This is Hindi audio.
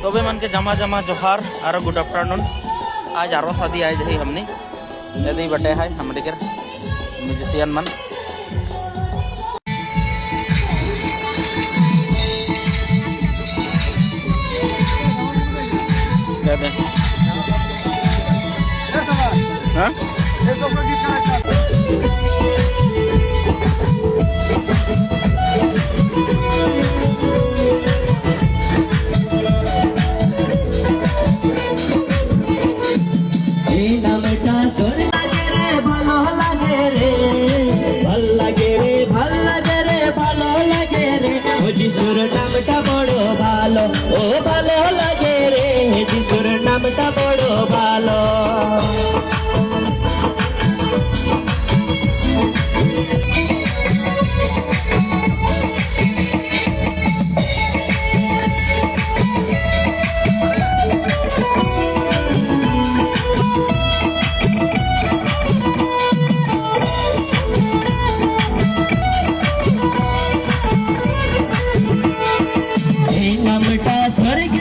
सबे मन के जमा जमा जोहार और गुड आफ्टरनून। आज आरो शादी आए जही हमने यदि बटे है हमरे के म्यूजिशियन मन যিশুর নামটা বড় ভালো, ও ভালো লাগে রে, যিশুর নামটা বড় ভালো। नामटा स्वर्ग